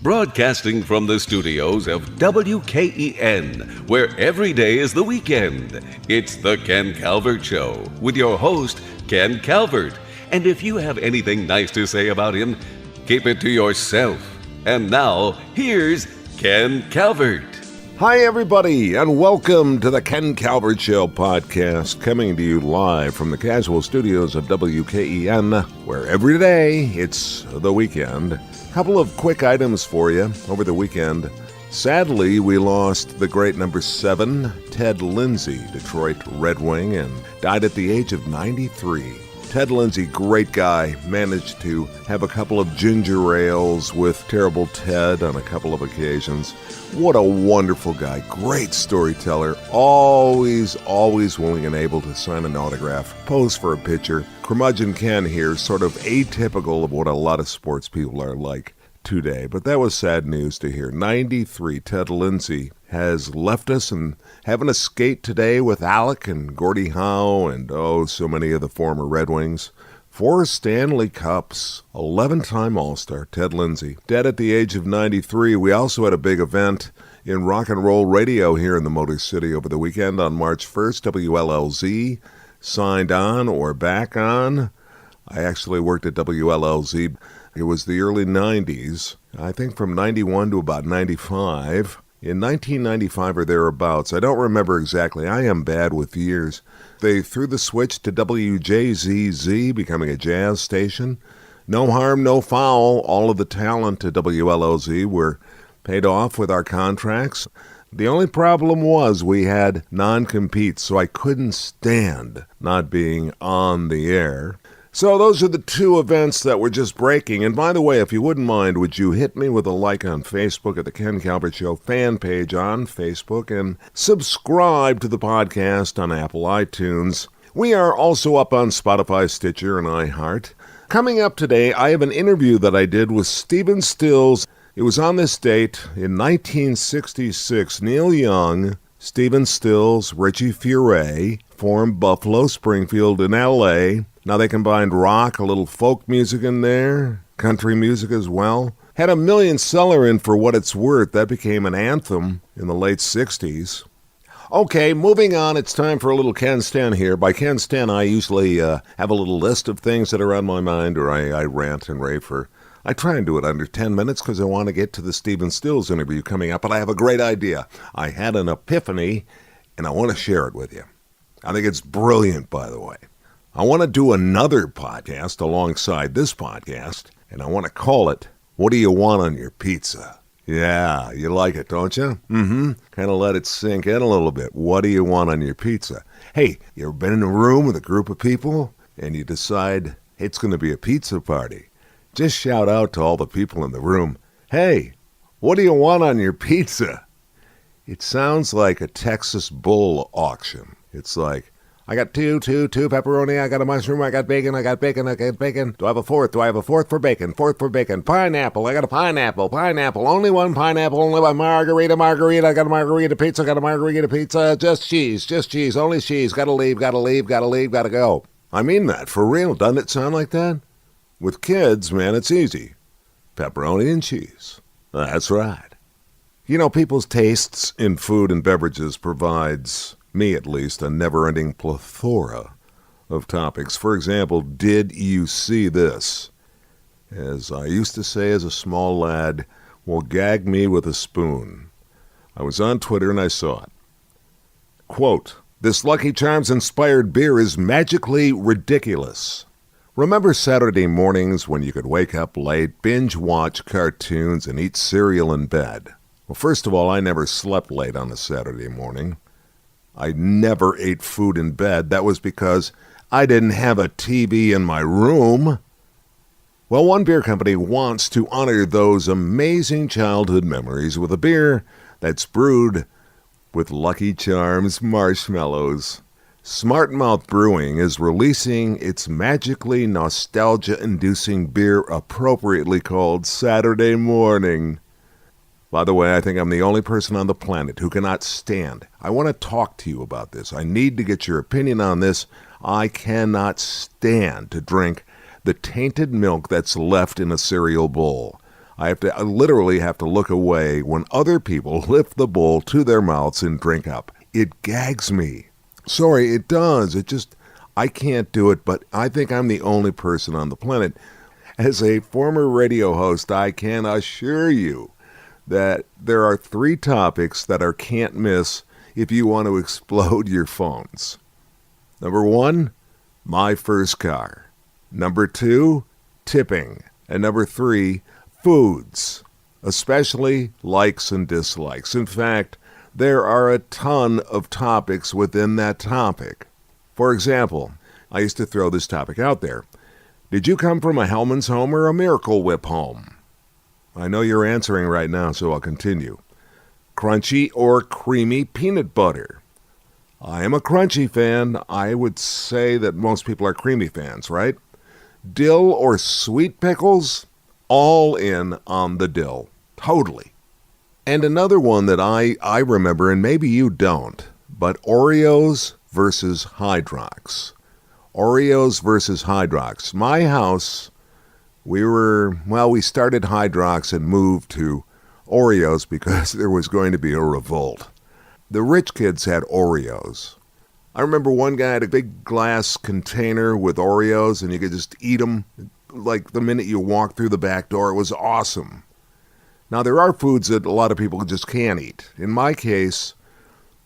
Broadcasting from the studios of WKEN, where every day is the weekend. It's the Ken Calvert Show with your host, Ken Calvert. And if you have anything nice to say about him, keep it to yourself. And now, here's Ken Calvert. Hi, everybody, and welcome to the Ken Calvert Show podcast, coming to you live from the casual studios of WKEN, where every day it's the weekend. Couple of quick items for you over the weekend. Sadly, we lost the great number 7, Ted Lindsay, Detroit Red Wing, and died at the age of 93. Ted Lindsay, great guy, managed to have a couple of ginger ales with Terrible Ted on a couple of occasions. What a wonderful guy, great storyteller, always willing and able to sign an autograph, pose for a picture. Curmudgeon Ken here, sort of atypical of what a lot of sports people are like today, but that was sad news to hear. 93, Ted Lindsay has left us and having a skate today with Alec and Gordie Howe and so many of the former Red Wings. 4 Stanley Cups, 11-time All-Star, Ted Lindsay. Dead at the age of 93. We also had a big event in rock and roll radio here in the Motor City over the weekend on March 1st. WLLZ signed on or back on. I actually worked at WLLZ. It was the early 90s, I think from 91 to about 95. In 1995 or thereabouts, I don't remember exactly, I am bad with years, they threw the switch to WJZZ, becoming a jazz station. No harm, no foul, all of the talent to WLLZ were paid off with our contracts. The only problem was we had non-compete, so I couldn't stand not being on the air. So those are the 2 events that were just breaking. And by the way, if you wouldn't mind, would you hit me with a like on Facebook at the Ken Calvert Show fan page on Facebook and subscribe to the podcast on Apple iTunes. We are also up on Spotify, Stitcher, and iHeart. Coming up today, I have an interview that I did with Stephen Stills. It was on this date in 1966. Neil Young, Stephen Stills, Richie Furay formed Buffalo Springfield in L.A. Now they combined rock, a little folk music in there, country music as well. Had a million seller in For What It's Worth. That became an anthem in the late 60s. Okay, moving on, it's time for a little Ken Stan here. By Ken Stan, I usually have a little list of things that are on my mind, or I rant and rave for. I try and do it under 10 minutes because I want to get to the Stephen Stills interview coming up, but I have a great idea. I had an epiphany, and I want to share it with you. I think it's brilliant, by the way. I want to do another podcast alongside this podcast, and I want to call it, What Do You Want on Your Pizza? Yeah, you like it, don't you? Kind of let it sink in a little bit. What do you want on your pizza? Hey, you ever been in a room with a group of people, and you decide, hey, it's going to be a pizza party? Just shout out to all the people in the room, hey, what do you want on your pizza? It sounds like a Texas bull auction. It's like, I got two pepperoni, I got a mushroom, I got bacon. Do I have a fourth? Do I have a fourth for bacon? Pineapple, I got a pineapple. Only one pineapple, only one margarita. I got a margarita pizza, just cheese, only cheese. Gotta leave, gotta go. I mean that, for real. Doesn't it sound like that? With kids, man, it's easy. Pepperoni and cheese. That's right. You know, people's tastes in food and beverages provides, me at least, a never-ending plethora of topics. For example, did you see this? As I used to say as a small lad, well, gag me with a spoon. I was on Twitter and I saw it. Quote, this Lucky Charms-inspired beer is magically ridiculous. Remember Saturday mornings when you could wake up late, binge-watch cartoons, and eat cereal in bed? Well, first of all, I never slept late on a Saturday morning. I never ate food in bed. That was because I didn't have a TV in my room. Well, one beer company wants to honor those amazing childhood memories with a beer that's brewed with Lucky Charms marshmallows. Smart Mouth Brewing is releasing its magically nostalgia-inducing beer appropriately called Saturday Morning. By the way, I think I'm the only person on the planet who cannot stand. I want to talk to you about this. I need to get your opinion on this. I cannot stand to drink the tainted milk that's left in a cereal bowl. I literally have to look away when other people lift the bowl to their mouths and drink up. It gags me. Sorry, it does. I can't do it, but I think I'm the only person on the planet. As a former radio host, I can assure you that there are 3 topics that are can't miss if you want to explode your phones. Number 1, my first car. Number 2, tipping. And number 3, foods, especially likes and dislikes. In fact, there are a ton of topics within that topic. For example, I used to throw this topic out there. Did you come from a Hellman's home or a Miracle Whip home? I know you're answering right now, so I'll continue. Crunchy or creamy peanut butter? I am a crunchy fan. I would say that most people are creamy fans, right? Dill or sweet pickles? All in on the dill. Totally. And another one that I remember, and maybe you don't, but Oreos versus Hydrox. Oreos versus Hydrox. My house, we started Hydrox and moved to Oreos because there was going to be a revolt. The rich kids had Oreos. I remember one guy had a big glass container with Oreos, and you could just eat them like the minute you walked through the back door. It was awesome. Now, there are foods that a lot of people just can't eat. In my case,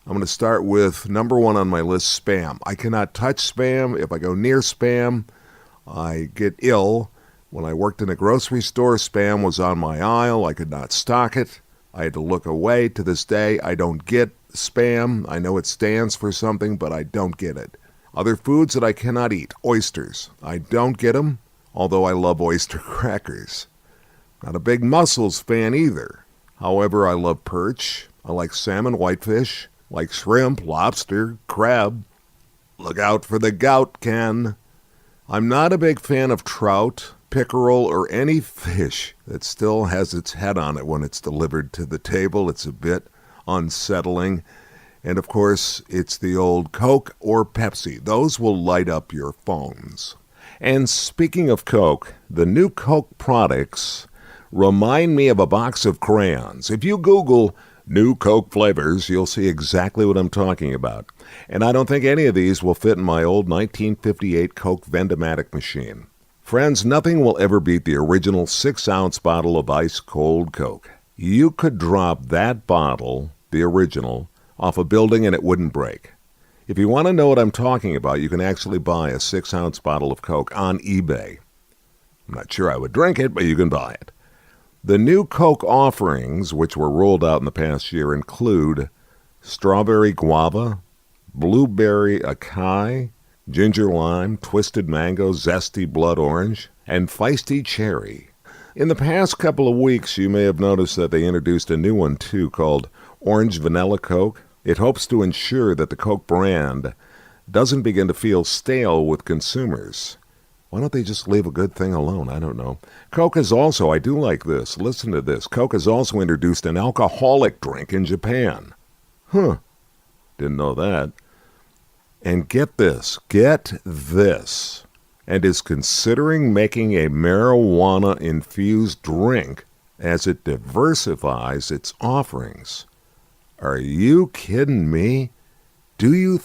I'm going to start with number 1 on my list, Spam. I cannot touch Spam. If I go near Spam, I get ill. When I worked in a grocery store, Spam was on my aisle. I could not stock it. I had to look away. To this day, I don't get Spam. I know it stands for something, but I don't get it. Other foods that I cannot eat. Oysters. I don't get them, although I love oyster crackers. Not a big mussels fan either. However, I love perch. I like salmon, whitefish, like shrimp, lobster, crab. Look out for the gout, Ken. I'm not a big fan of trout, pickerel, or any fish that still has its head on it when it's delivered to the table. It's a bit unsettling. And of course, it's the old Coke or Pepsi. Those will light up your phones. And speaking of Coke, the new Coke products remind me of a box of crayons. If you Google new Coke flavors, you'll see exactly what I'm talking about. And I don't think any of these will fit in my old 1958 Coke Vendomatic machine. Friends, nothing will ever beat the original 6-ounce bottle of ice-cold Coke. You could drop that bottle, the original, off a building and it wouldn't break. If you want to know what I'm talking about, you can actually buy a 6-ounce bottle of Coke on eBay. I'm not sure I would drink it, but you can buy it. The new Coke offerings, which were rolled out in the past year, include strawberry guava, blueberry acai, ginger lime, twisted mango, zesty blood orange, and feisty cherry. In the past couple of weeks, you may have noticed that they introduced a new one, too, called Orange Vanilla Coke. It hopes to ensure that the Coke brand doesn't begin to feel stale with consumers. Why don't they just leave a good thing alone? I don't know. Coke has also, I do like this, listen to this, Coke has also introduced an alcoholic drink in Japan. Didn't know that. And get this, and is considering making a marijuana-infused drink as it diversifies its offerings. Are you kidding me? Do you...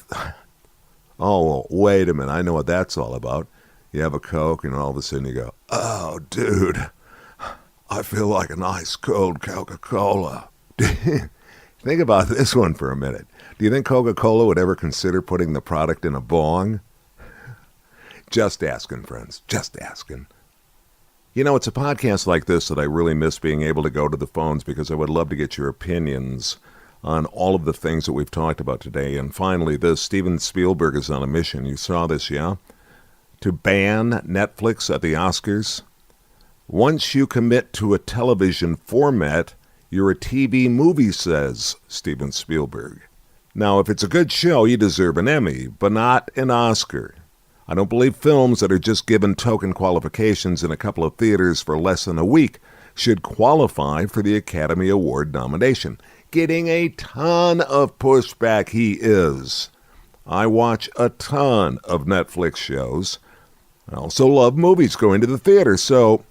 Oh, wait a minute, I know what that's all about. You have a Coke, and all of a sudden you go, oh, dude, I feel like an ice-cold Coca-Cola. Think about this one for a minute. Do you think Coca-Cola would ever consider putting the product in a bong? Just asking, friends, just asking. You know, it's a podcast like this that I really miss being able to go to the phones because I would love to get your opinions on all of the things that we've talked about today. And finally, Steven Spielberg is on a mission. You saw this, yeah? To ban Netflix at the Oscars. Once you commit to a television format, you're a TV movie, says Steven Spielberg. Now, if it's a good show, you deserve an Emmy, but not an Oscar. I don't believe films that are just given token qualifications in a couple of theaters for less than a week should qualify for the Academy Award nomination. Getting a ton of pushback, he is. I watch a ton of Netflix shows. I also love movies, going to the theater, so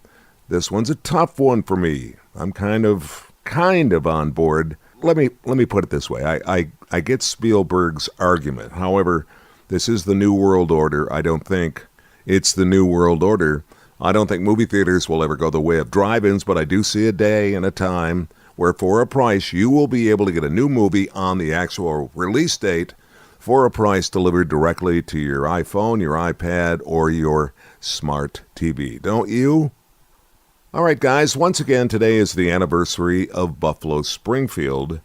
This one's a tough one for me. I'm kind of on board. Let me put it this way. I get Spielberg's argument. However, this is the New World Order. I don't think it's the New World Order. I don't think movie theaters will ever go the way of drive-ins, but I do see a day and a time where for a price you will be able to get a new movie on the actual release date for a price delivered directly to your iPhone, your iPad, or your smart TV. Don't you? All right, guys, once again, today is the anniversary of Buffalo Springfield.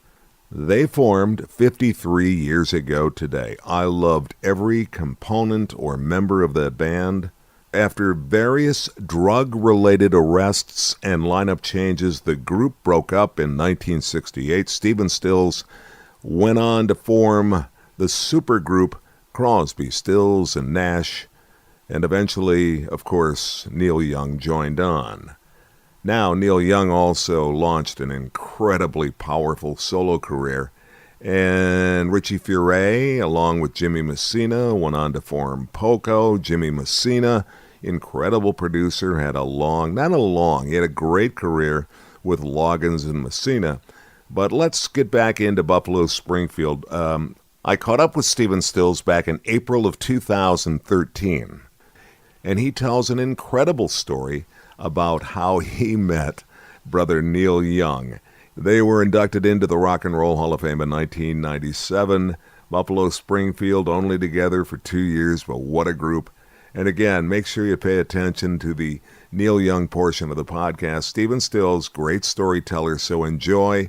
They formed 53 years ago today. I loved every component or member of that band. After various drug-related arrests and lineup changes, the group broke up in 1968. Stephen Stills went on to form the supergroup Crosby, Stills, and Nash, and eventually, of course, Neil Young joined on. Now, Neil Young also launched an incredibly powerful solo career, and Richie Furay, along with Jimmy Messina, went on to form Poco. Jimmy Messina, incredible producer, had he had a great career with Loggins and Messina. But let's get back into Buffalo Springfield. I caught up with Stephen Stills back in April of 2013, and he tells an incredible story about how he met brother Neil Young. They were inducted into the Rock and Roll Hall of Fame in 1997. Buffalo Springfield only together for 2 years, but what a group. And again, make sure you pay attention to the Neil Young portion of the podcast. Stephen Stills, great storyteller, so enjoy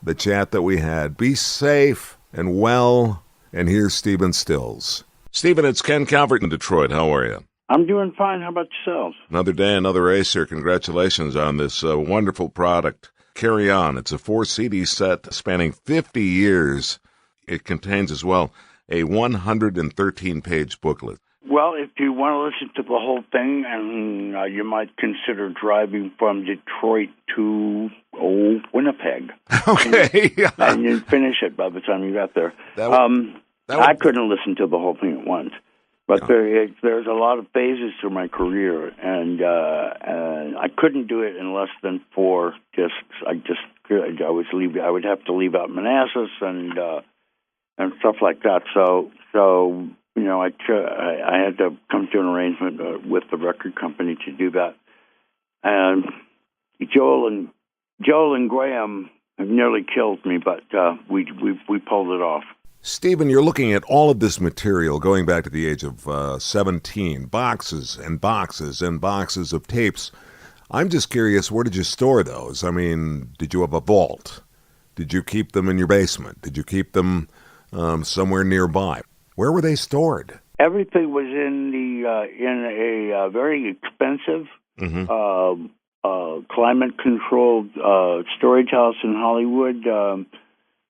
the chat that we had. Be safe and well, and here's Stephen Stills. Stephen, it's Ken Calvert in Detroit. How are you? I'm doing fine. How about yourselves? Another day, another ace here. Congratulations on this wonderful product. Carry On. It's a 4-CD set spanning 50 years. It contains as well a 113-page booklet. Well, if you want to listen to the whole thing, and you might consider driving from Detroit to Winnipeg. Okay. And you'd finish it by the time you got there. I couldn't listen to the whole thing at once. But there's a lot of phases to my career, and I couldn't do it in less than 4 discs. I would have to leave out Manassas and stuff like that. So I had to come to an arrangement with the record company to do that. And Joel and Graham have nearly killed me, but we pulled it off. Stephen, you're looking at all of this material going back to the age of 17, boxes and boxes and boxes of tapes. I'm just curious, where did you store those? I mean, did you have a vault? Did you keep them in your basement? Did you keep them somewhere nearby? Where were they stored? Everything was in a very expensive, climate-controlled storage house in Hollywood,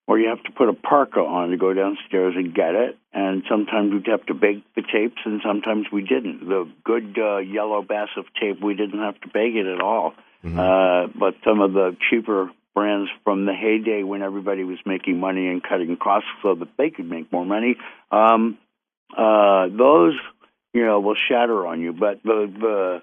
where you have to put a parka on to go downstairs and get it. And sometimes we'd have to bake the tapes, and sometimes we didn't. The good yellow bass of tape, we didn't have to bake it at all. But some of the cheaper brands from the heyday when everybody was making money and cutting costs so that they could make more money, those, will shatter on you. But the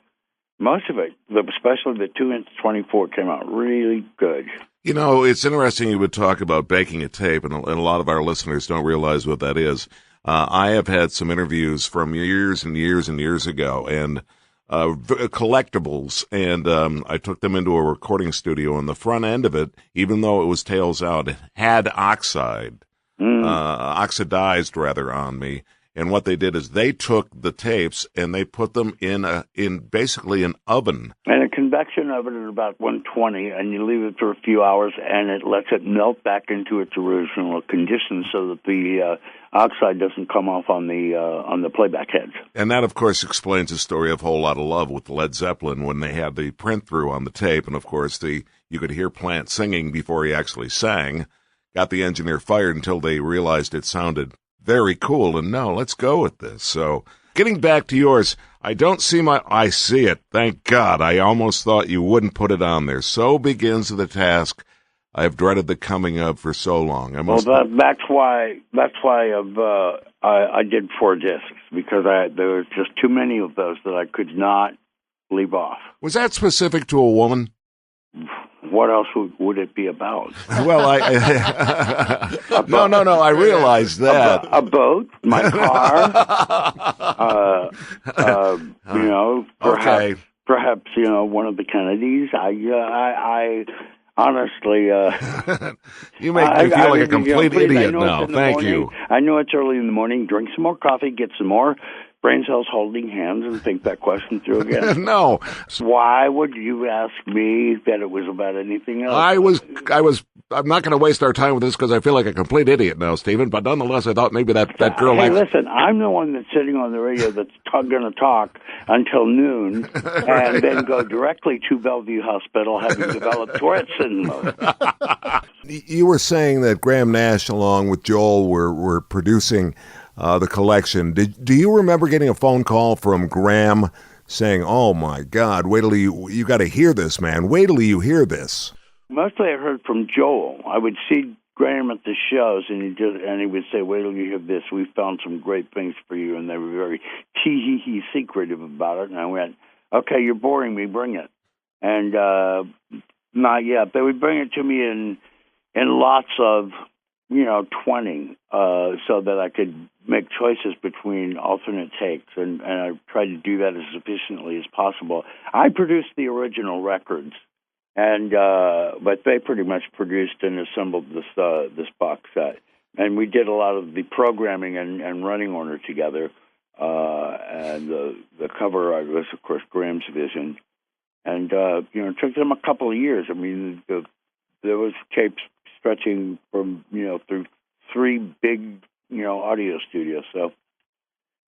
most of it, especially the 2-inch 24, came out really good. It's interesting you would talk about baking a tape, and a lot of our listeners don't realize what that is. I have had some interviews from years and years and years ago, and collectibles, and I took them into a recording studio, and the front end of it, even though it was tails out, it had oxidized on me. And what they did is they took the tapes and they put them in basically an oven. And a convection oven at about 120, and you leave it for a few hours, and it lets it melt back into its original condition so that the oxide doesn't come off on the playback heads. And that, of course, explains the story of Whole Lotta Love with Led Zeppelin when they had the print-through on the tape. And, of course, you could hear Plant singing before he actually sang. Got the engineer fired until they realized it sounded very cool, and no, let's go with this. So, getting back to yours, I see it, thank God. I almost thought you wouldn't put it on there. So begins the task I've dreaded the coming of for so long. That's why I did 4 discs, because there was just too many of those that I could not leave off. Was that specific to a woman? What else would it be about? Well, no. I realize that. A boat, my car. Perhaps one of the Kennedys. I honestly. You make me feel like a complete idiot now. Thank you. I know it's early in the morning. Drink some more coffee. Get some more brain cells holding hands and think that question through again. No. Why would you ask me that it was about anything else? I'm not going to waste our time with this because I feel like a complete idiot now, Stephen. But nonetheless, I thought maybe that girl. Hey, listen, I'm the one that's sitting on the radio that's going to talk until noon, and then go directly to Bellevue Hospital, having developed Tourette's syndrome. You were saying that Graham Nash, along with Joel, were producing the collection. Do you remember getting a phone call from Graham saying, "Oh my God, wait till you got to hear this, man. Wait till you hear this"? Mostly I heard from Joel. I would see Graham at the shows, and he would say, "Wait till you hear this. We found some great things for you," and they were very tee-hee-hee secretive about it. And I went, "Okay, you're boring me. Bring it." And not yet. They would bring it to me in lots of 20, so that I could make choices between alternate takes, and I tried to do that as efficiently as possible. I produced the original records, and but they pretty much produced and assembled this box set, and we did a lot of the programming and running order together, and the cover art was, of course, Graham's vision, and it took them a couple of years. I mean, there was tapes stretching from through 3 big audio studios. So,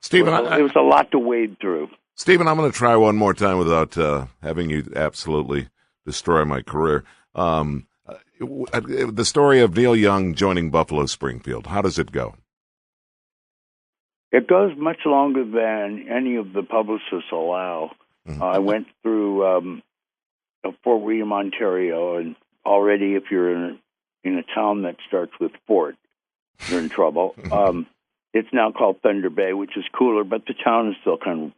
Stephen, it was a lot to wade through. Stephen, I'm going to try one more time without having you absolutely destroy my career. The story of Neil Young joining Buffalo Springfield. How does it go? It goes much longer than any of the publicists allow. Mm-hmm. I went through Fort William, Ontario, and already if you're in a town that starts with Fort, you're in trouble. It's now called Thunder Bay, which is cooler, but the town is still kind of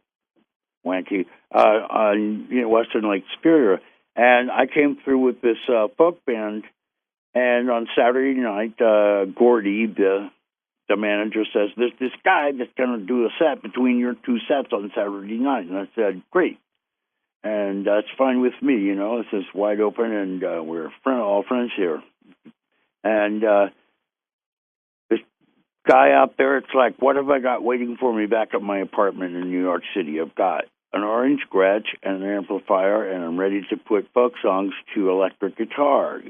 wanky, on Western Lake Superior. And I came through with this folk band, and on Saturday night, Gordy, the manager, says, "There's this guy that's going to do a set between your 2 sets on Saturday night." And I said, "Great." And that's fine with me, It's just wide open, and we're all friends here. And this guy out there, it's like, what have I got waiting for me back at my apartment in New York City? I've got an orange Gretsch and an amplifier, and I'm ready to put folk songs to electric guitar,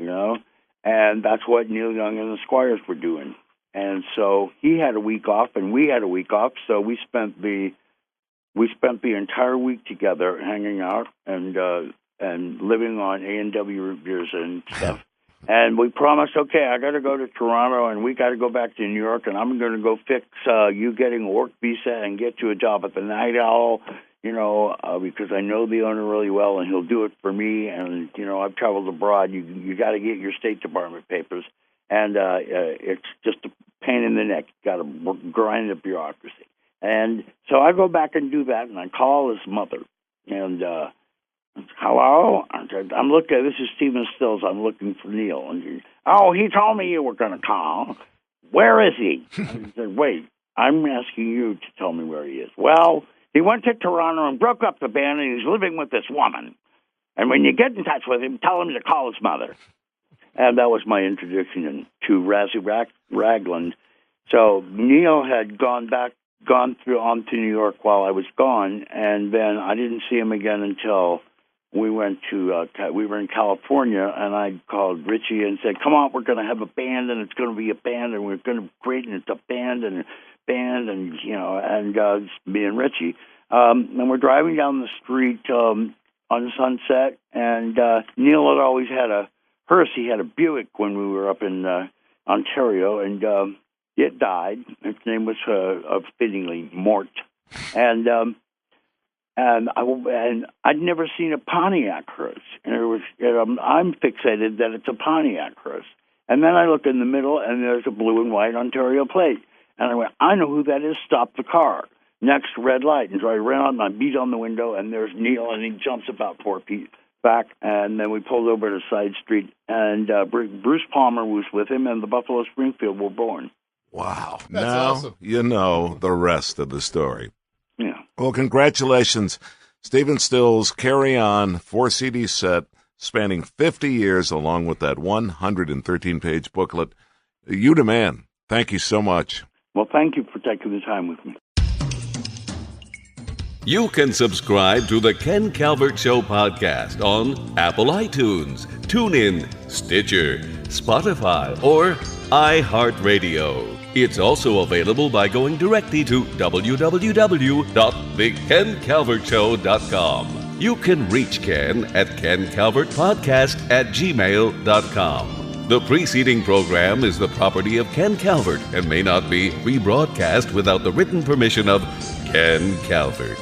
And that's what Neil Young and the Squires were doing. And so he had a week off, and we had a week off, so we spent the entire week together, hanging out and living on A&W root beers and stuff. And we promised, okay, I got to go to Toronto, and we got to go back to New York, and I'm going to go fix you getting a work visa and get you a job at the Night Owl, because I know the owner really well, and he'll do it for me. And I've traveled abroad. You got to get your State Department papers, and it's just a pain in the neck. You got to grind the bureaucracy. And so I go back and do that, and I call his mother, and hello? I said, this is Stephen Stills. I'm looking for Neil. And he told me you were going to call. Where is he? I said, wait, I'm asking you to tell me where he is. Well, he went to Toronto and broke up the band, and he's living with this woman. And when you get in touch with him, tell him to call his mother. And that was my introduction to Razzie Ragland. So Neil had gone through on to New York while I was gone, and then I didn't see him again until we went to we were in California, and I called Richie and said, "Come on, we're going to have a band, and it's going to be a band, and we're going to create, and it's a band, and me and Richie, and we're driving down the street on Sunset, and Neil had always had a hearse. He had a Buick when we were up in Ontario, and it died. Its name was fittingly Mort, and I'd never seen a Pontiac hearse, and I'm fixated that it's a Pontiac hearse. And then I look in the middle, and there's a blue and white Ontario plate, and I went, I know who that is. Stop the car. next red light. And so I ran out and I beat on the window, and there's Neil, and he jumps about 4 feet back. And then we pulled over to a side street, and Bruce Palmer was with him, and the Buffalo Springfield were born. Wow. That's now awesome. you know the rest of the story. Yeah. Well, congratulations, Stephen Stills, Carry On, 4-CD set, spanning 50 years, along with that 113-page booklet. You the man. Thank you so much. Well, thank you for taking the time with me. You can subscribe to the Ken Calvert Show podcast on Apple iTunes, TuneIn, Stitcher, Spotify, or iHeartRadio. It's also available by going directly to www.thekencalvertshow.com. You can reach Ken at kencalvertpodcast@gmail.com. The preceding program is the property of Ken Calvert and may not be rebroadcast without the written permission of Ken Calvert.